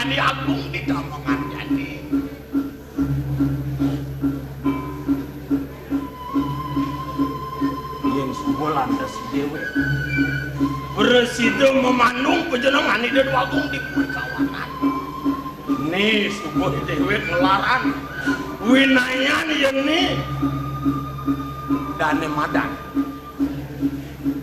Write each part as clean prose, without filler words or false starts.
Candi Agung di Damongan jadi. Yang subuh lantas si Dewi beresidu memanung pejenengan di Dewa Agung di perkawanan. Nih subuh Dewi ngelaran winayan yang nih Dane Madan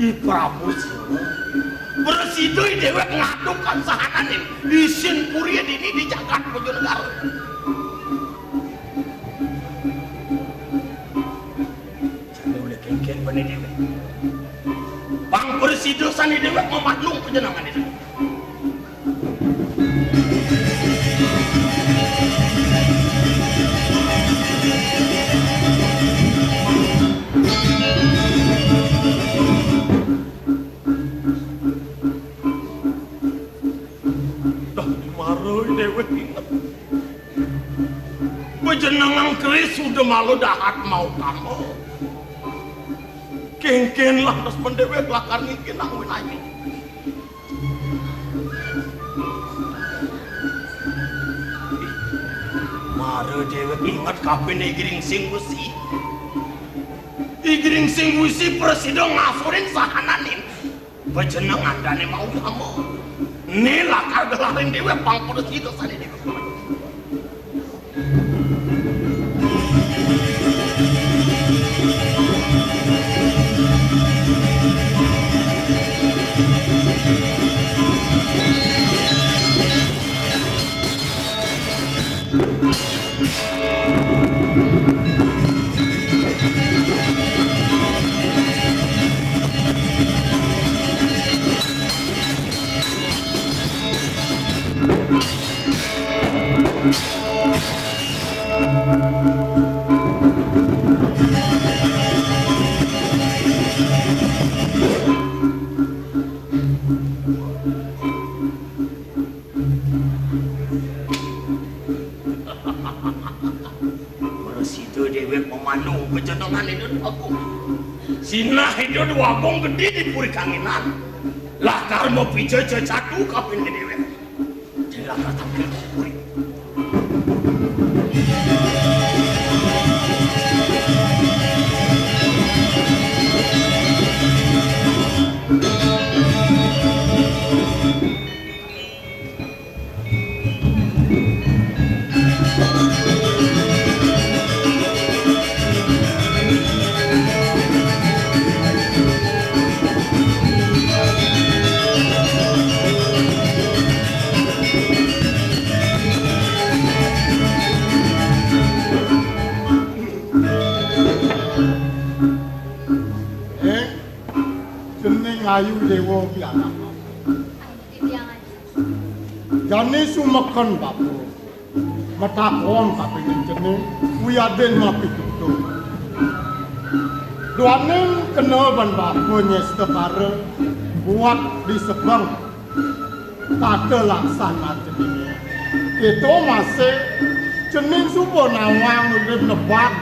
di Prabu Sino beresidu Dewi ngadukan sahananin isin puri ini di jagat Bojonegoro. Jadi oleh kengken bani Dewi Bang beresidu sani Dewi memanung pejenengan itu. Jenengan keris sudah malu dahat mau kamu kengken lah terus mendewek lakar ngingin nang winanya maru dewek ingat kapan Igring Sing Wusi presiden ngasurin sahananin bejenengan dan mau kamu ini lakar gelarin dewek pang presiden sana dewek. Sinah itu dua bong gede di puri kanginan lakar mau pijo jatuh kapin gede wek jadi lakar tampil ke puri Ayu Dewa pianak. Jane sumeken bapu. Metakon kaping jeneng wiyaden mapitutur. Duaning kenal ban bapu nyestekare buat disebang pada laksana jenenge. Itu masih jeneng subuh nawang urip nebak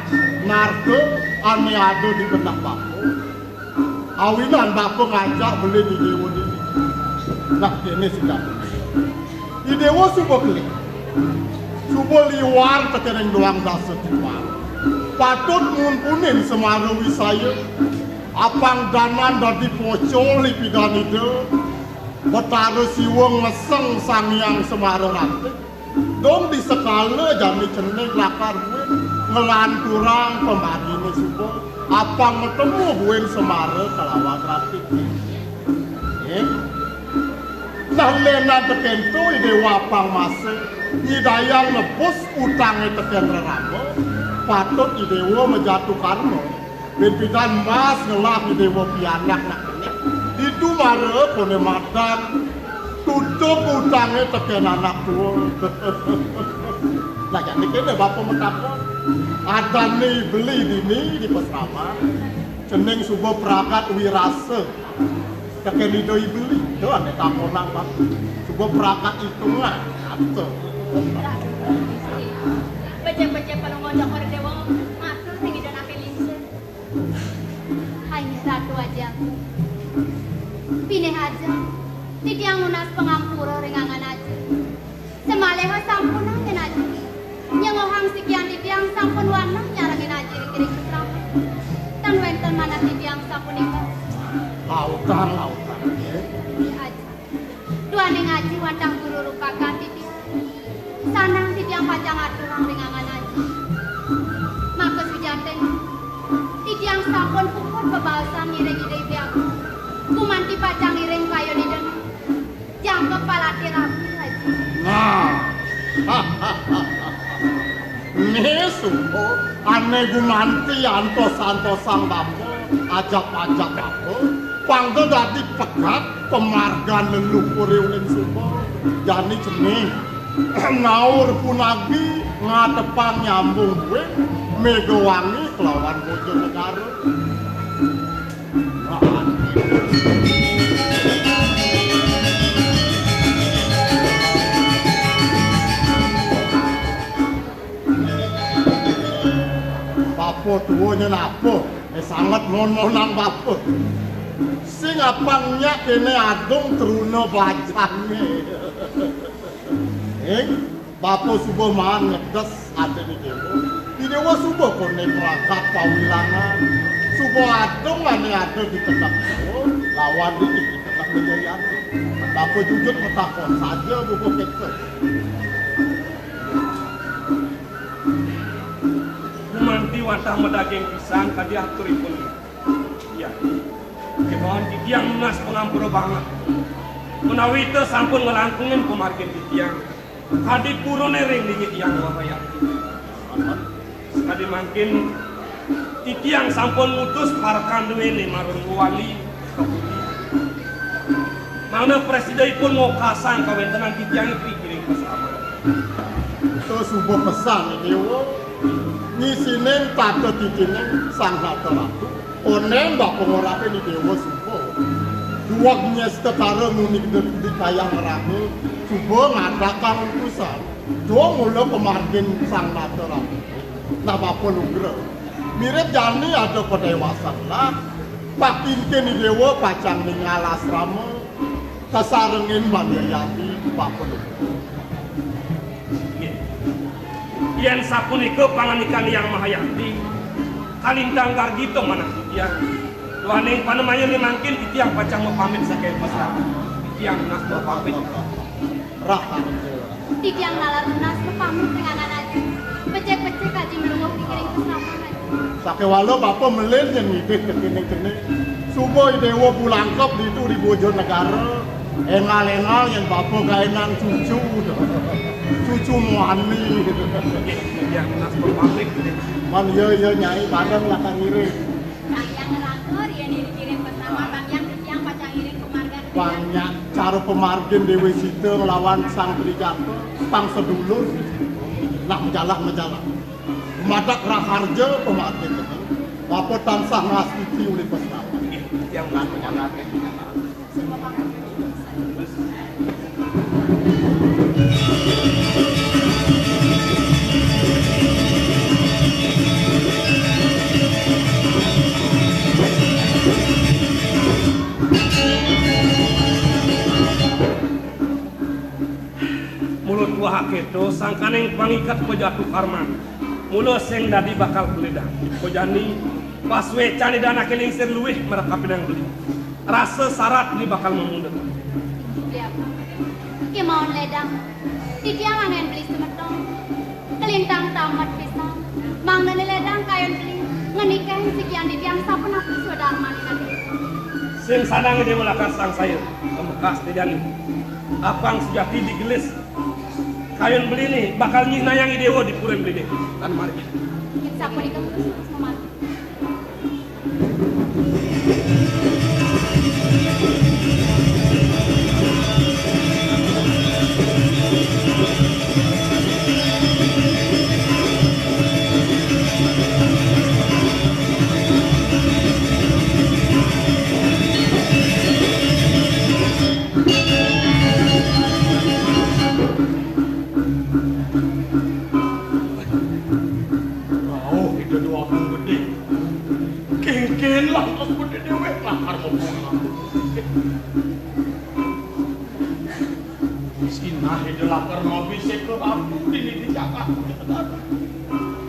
narko ane ada di benak bapu. Awinan bapak ngajak beli di Dewa ini. Nah, ini sudah. Di Dewa subuh beli. Subuh liwar tekereng doang dasa tiwar. Patut ngumpunin semaru wisaya. Apang danan dari pocol lipidan itu. Betara siwang ngeseng sangyang semaru rantik. Dong di sekala jami ceneng lakar gue. Ngelanturang pembagi ini subuh. Apa ketemu buin semara kelawat ratik nah lena teken tu ide wapang mase idayang nebus utangnya teken reramo patut idewo menjatuh karma benpidan mas ngelah idewo pianak nak ini itu mara kone madan tutup utangnya teken anak tua nah jadi kena bapak mentakon ada nih beli dini di pesama ceneng subuh perakat wirase kakek lidoi beli itu ada takonan pak subuh perakat hitungan atau baca-baca penongonjak orang dewa masuk tinggi dan akhir lisa hanya ratu aja pilih aja tidak ngunas pengampura rengangan aja semalam lautan ya. Aja. Dua ning ngaji wandang guru rupakan titi. Sanang titiang pacang aturang ringangan aja. Maka sujaten titiang sampun puput bebahasan ngiring-ngiring tiang. Kumanti pacang ngiring kayo di den. Jang kepala tirapi aja. Nah. Nesupo ane gumanti antos-antosang bapo ajak-ajak bapo panggo dadi pegat pemargan leluhur ulin supo jani jeneng naur punagi ngatepang nyambung gue Megawangi kelawan Bojonegoro. Bapo tuwonya napo, sangat mon-monan bapo. Sing apangnya kene adung truna bacane. Bapo subuh man ngedes ate ni dewa. Di dewa subuh kone prakat pawilangan. Subuh adung ane ade di tetap dewa, lawan di tetap menjadi adung. Bapo jujur metakon saja buku kekeh. Manti watah medaging pisang kadi aturipun. Ya. Kemawon titiang lunas pengampura banget. Menawi teu sampun ngelangkungin pemargin titiang. Kadi purune ring di titiang wahayati. Sekali mangkin titiang sampun ngutus parkan duwene marang wali kabudi. Mana presidenipun ngokasang kawentenan titiang pikiring bersama. Itu subuh pesan dewa. Ngisinin pada titinin sang ratu ratu oneng mbak pengorape ni dewa subuh duwagnya setara munik di kayang rame subuh ngadakan utusan doa mula pemargin sang ratu ratu nah bapak lugra mirip jani ada pedewasan lah pakinke ni dewa pacang ningal asrama kesarengin mandayati bapak lugra. Yang sapunika panganikan yang mahayati kalintang gargito manah titiang luaning panemanya limangkin titiang pacang mapamit sakit pasar titiang nas mapamit Rahan Titiang nalar lunas kepamit pengangan aja. Becek-becek aja melungguh pikiring kesama aja. sakewalo bapak melin yang ngidit kekini-kini subuh dewa pulangkep itu di Bojonegoro engal-engal yang bapak kainan cucu cucu muani yang nas mapamit man ya nyai bareng lah kan ngiring Bang yang ngerangkur ya nih dikirim bersama bang yang titiang pacang iring kemargan. banyak cara pemargin Dewi Sita melawan sang Trijatha pang sedulur nak menjalah madak raharja pemargin ini bapak tansah ngastiti oleh pesawat yang nas menyangat Semua bang. mulut wah keto sangkaneng pangikat pejatu karma mulut seng dadi bakal kuledah kojani pas wecan di dana keling ser luwih mereka pedang beli rasa syarat ini bakal memundet Lihat. Kemauan ledang. Titiang angen beli semetong. Kelintang tamat pisang. Mang nene ledang kayon beli. Ngenikahin sekian titiang sapun aku sudah armani nanti. sing sadang dia melakukan sang sayur kemekas tidak nih apang sejati digelis kalian beli nih bakal nyinayangi dewa di purem beli deh kan mari Kita sapun ikan terus sama. Oh, itu dua pun gede. Kengken lah, terus gede dewek lah karena pulang. Sinah itu lah karena bisa ke aku ini dijaga.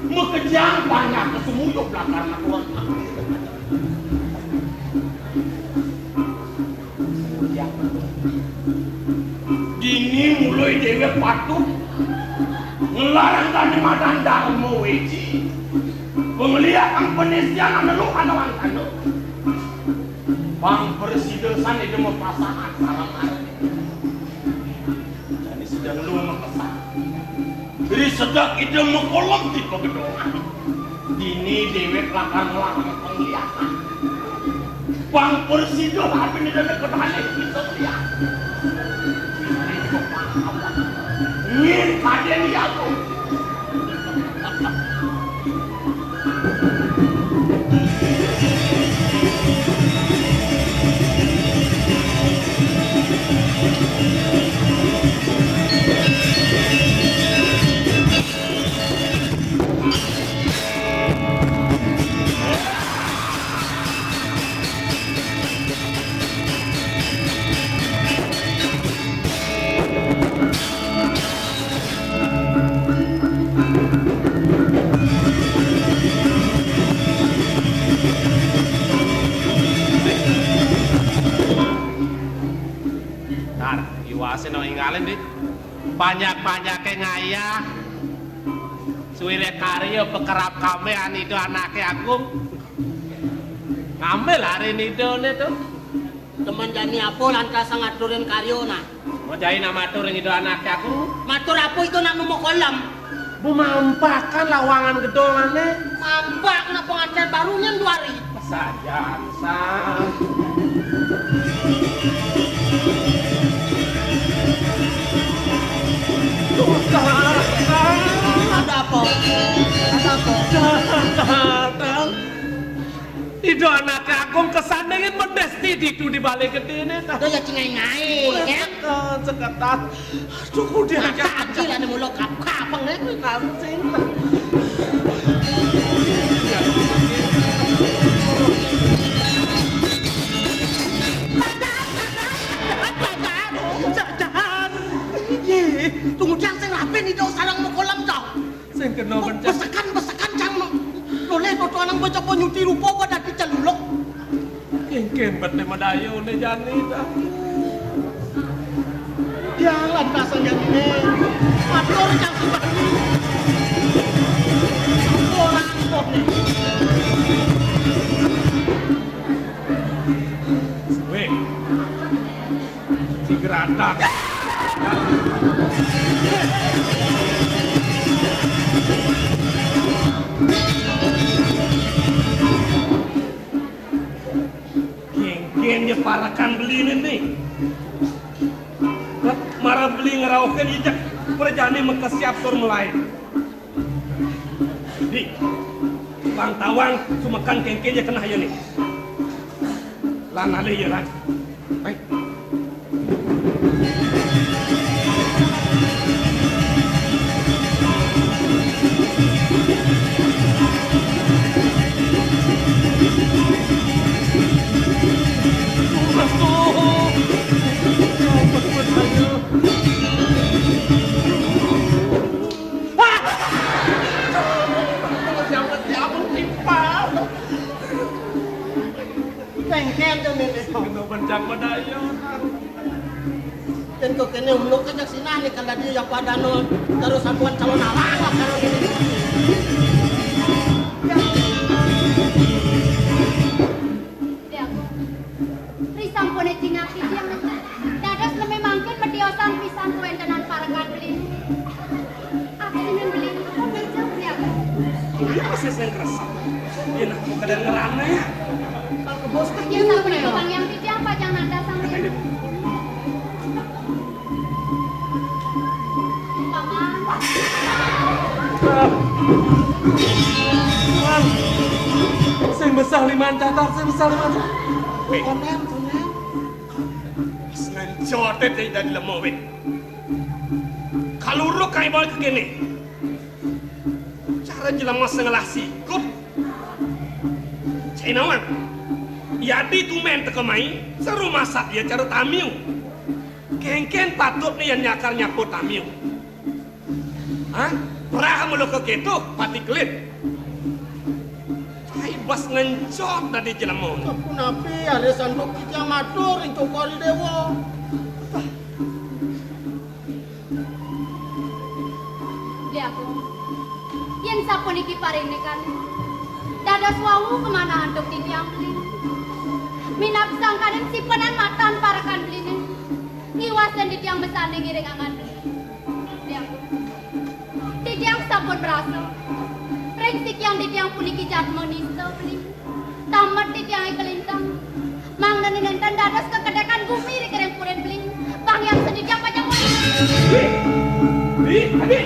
Mekejang banyak kesumuyuk lah karena kurang. Dini mulai dewek patut ngelarang tani madandang mau weji penglihatan penisian aneluk anawan kanu bang persidesan itu mau pasangan salam hari jadi sedang lu mengesak jadi sedang itu mengkolom di pegedongan dini dewek lakang-lakang penglihatan bang persidesan apa ini dan kedahannya bisa lihat ingin kalian lihat Iwasin no ingalin di banyak-banyaknya ngayah suwile karyo bekerap kame anido anaknya agung ngambil hari nido tuh teman jani apa lantas ngaturin karyo na mau jadi nama turing itu anaknya agung matur apa itu nak mau kolam bu mampakan lawangan gedongannya mampak na pengantin barunya 2 hari saja sang ada apa? Datang. Itu anaknya agung kesandingin mendesti di balik gede ini. Itu ya cengai-ngai ya. Seketat. Aduh kudia Masa aja lah mulut kapang itu kancing. Tunggu jang saya rapi nih dong sarang mau kolam jauh. Sing kena bencang. Besekan jang boleh foto anak baca penyuti rupa pada diceluluk. Kengken bet madayo ne jani dah. Jangan pasang yang ini. Matur jang sebani. Orang kok nih. Weh. Si geratak. Geng-geng dia parakan beli ini nih. Marah beli ngeraukan ijak perjani mekesiap tur mulai. Di bang tawang sumakan geng-geng dia kena ya nih. Lan ale ya lan. Baik. Kengken tuh nih. Kena bencang madayo. Dan kok kene umluk ke sini nih kalau dia yang pada no terus satuan calon awang kalau gini. Risampune cinaki yang dados leme mangkin mediosan pisan kuentenan parakan beli. Aku ingin beli apa bencang ya. Ini masih saya kerasa. Ini nak kedengeran ya. Kalau ke bos kan Yang sampune tukang yang tidak apa jangan ada sampai. Paman. Sing besar liman catar, sing besar liman. konem. Senjotet dari dari lemowit. Kalau lu kayak balik ke gini, cara jelas sengalah sikut. Cinawan, yadi tumen tekemai, seru masak ya cara tamiu. Kengken patut nih yang nyakar nyapu tamiu. Hah? Pernah mulu ke gitu, pati klit. Bas ngencot tadi jelemong. Kapun api ada sandok yang matur itu kali dewa. sapuniki parene kan. Dados wau kemana anduk titiang beli. Minap sangkanen sipenan matan parakan beline. Iwas dan titiang besane ngiring angan beli. Titiang sampun berasa. Rengsik yang titiang puniki jatmo nisto beli. Tamat titiang kelintang. Mang nenen dados kekedekan bumi dikereng puren beli. Bang yang sedikit pajang wali. Adi.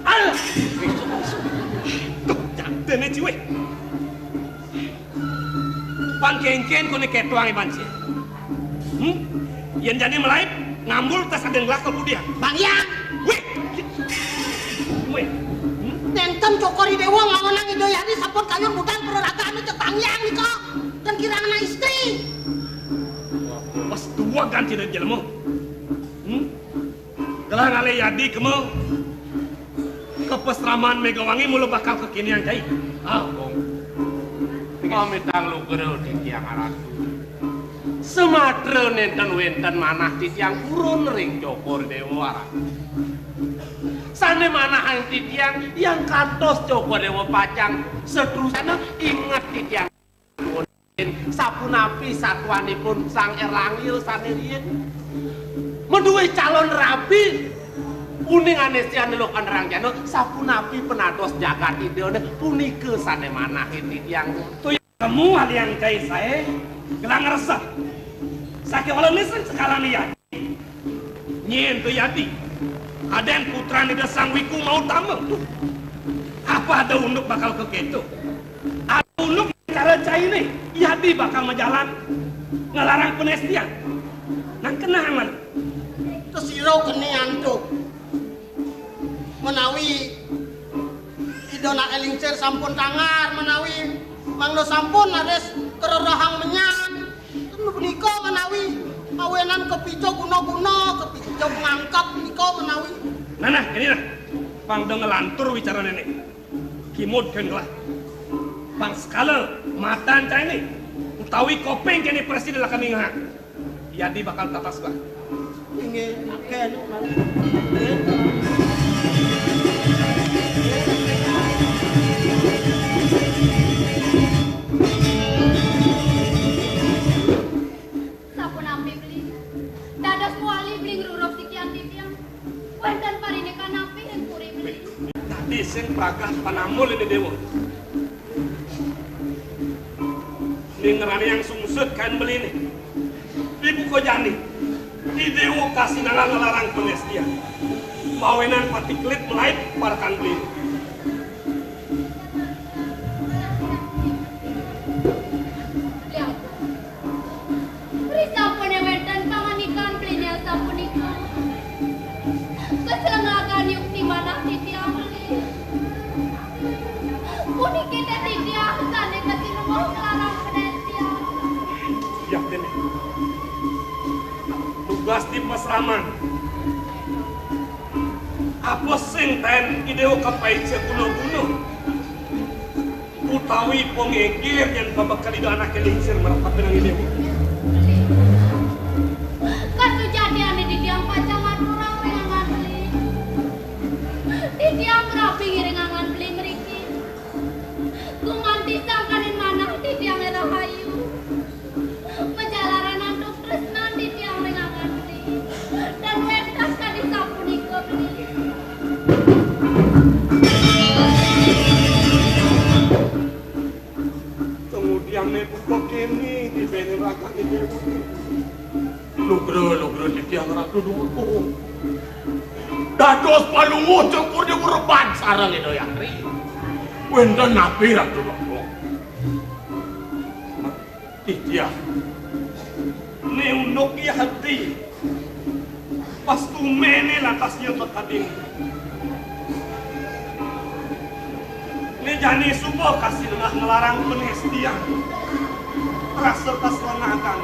Alah. Dene ciwe. Pangkengken kone ketuang iban sih. Yang jadi melaip ngambul tas ada ngelak kemudian. Bang Yang, Wih. nenten cokori dewa ngawenang idoyani sampun kayun budan peroragaannya cek Bang Yang nih kok. Dan kirana istri. Pas dua ganti dari jelmu. Gelang ale yadi kemu. Kepesraman Megawangi mulu bakal kekinian cai. Agung. Pamitang lu gereu di tiang aratu. Sematre nenten wenten manah di tiang urun ring Cokor Dewa. Sane manah di tiang yang kantos Cokor Dewa pacang seterusana ingat di tiang sapunapi satuanipun Sang Erlangil sanirian menduwe calon rabi uning anestian lelokan rangjana sapunapi penados jagat ideone punike sane manah di tiang Tuh kamu alian kai saya gelang resep. Sakit walau listen sekarang lihat. Nyen tu yadi. Ada yang putra ni sang wiku mau tamu tuh. Apa ada unduk bakal ke keto? Ada unduk cara cai ni. Yadi bakal menjalan ngelarang penestian. Nang kenangan. Kesiro kene antuk. Menawi idona elingsir sampun tangar menawi manglo sampun ades kererahang menyan. Menika menawi awenan kepijo guna-guna kepijo ngangkap menika menawi. Nah, ini nah. Pang dong ngelantur bicara nenek. Kimut kan lah. Pang skala matan cai ni. Utawi kopeng kini presiden lah kami ngah. Yadi bakal tatas bah. Ingin aken. Dados kuali bling rurup sikian titiang. Wenten parine kanapi dan puri beli. Tadi sen prakah panamul ini dewa. Ini ngerani yang sungsut kan beli ini. Ibu kojani. Di dewa kasih nangga ngelarang penestian. Mawenan pati klit melaip parakan beli. Lihat. Beri sampun yang wenten pamanikan belinya sampun itu. Keselengakan yukti manah titiang beli. Puni kita titiang sane kasih mau melarang penestian. Ya ini. Tugas di pasraman. Apa sing ten ideo kapai sekuno-kuno. Utawi pengegir yang babakal itu anak elingsir merapat dengan ideo. Kasu jadi ane di tiang pacangan orang pengangan beli. Di tiang rapi ngiringangan beli meriki. Kumanti sangkanin manah di tiang rahayu. Penjalaran anduk tresnan di tiang ringangan beli. Dan wentas kali sapuniko beli. Kemudian nebuka kini di bene raka ideo. Lugro di tiang ratu dulu. Dados palungo cukur di urban sarang itu ya. Wenten napi ratu dulu. Iya. Ni undok ya hati. Pas tumene latasnya berkading. Ni jani subuh kasih dengar ngelarang penestian. Rasa keselangakan.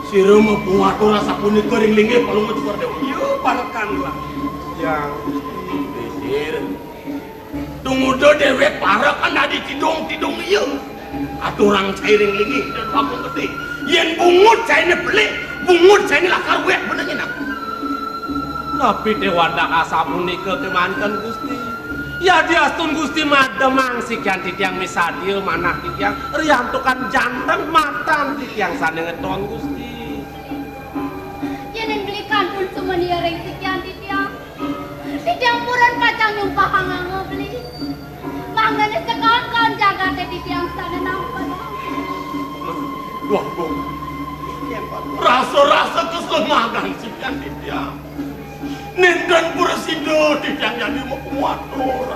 Sira mau pungatur rasa kuning kering linggih palungo cukur dewa. Yo parakan lah. Yang pikir tunggu do dewek para kan ada tidung iya. Aturang cairing linggih dan aku gede. Yen bungut saya ini beli, bungut saya ini lakar wek benernya nak. Tapi dewanda kasapunika kemanten Gusti. Ya diastun Gusti mademang si ganti tiang misadio manah tiang riantukan jantan matan tiang sana ngetong Gusti. Yen belikan pun sumenia ring sekian tiang. Tiang puran kacang nyumpah hangang beli. Manggane sekon jaga teh tiang sana nampak. Wah, Bung. Rasa-rasa kesemangan si ganti tiang. Nindan Pursido tiang jadi mau kuatur.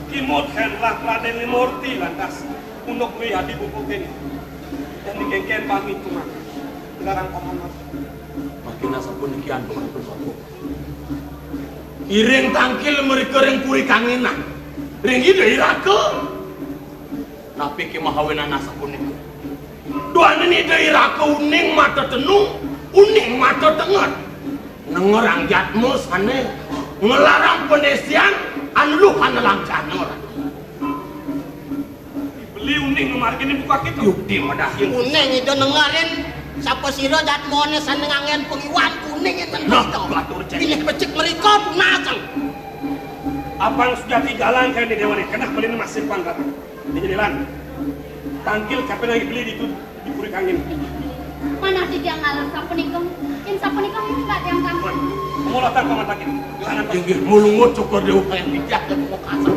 Kimot hendak Raden Limurti lantas untuk melihat di buku ini dan digengken pamit cuma sekarang komandan Makin asa pun ikian bukan bersatu. Iring tangkil mereka ring puri kangenan. Ring ide irake. Tapi kemahawenan asa pun itu. Dua ini ide irake uning mata tenung, uning mata tengar. Nengerang jatmu sana ngelarang penesian anu hanelang janor. beli uning margin buka kita Yukti madahin. Kuning itu nengerin sapa sira jatmone sanengangen pengiwan kuning itu. Nah, batur cek. Pilih becik mereka punacang. abang sudah jalan kayak di dewan kena beli masih pangkat di jadilan tangkil kapan lagi beli itu di puri kangin Mana tiang ngalah sapunikong. Yen sapunikong enggak tiang tangkap. mau latang pamatakin jangan pas Tinggi mulungut cukur dewa yang bijak dan mau kasar.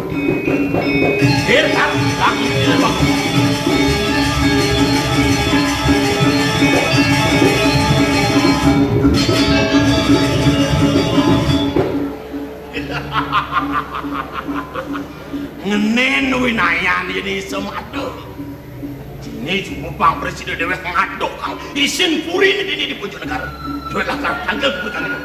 Hirkan, kaki dia bang. Ngenen winayan ini semadu. Ini cuma bang presiden dewa ngadok kang isin puri ini di pojok negara. Jual lakar tanggal bukan ini.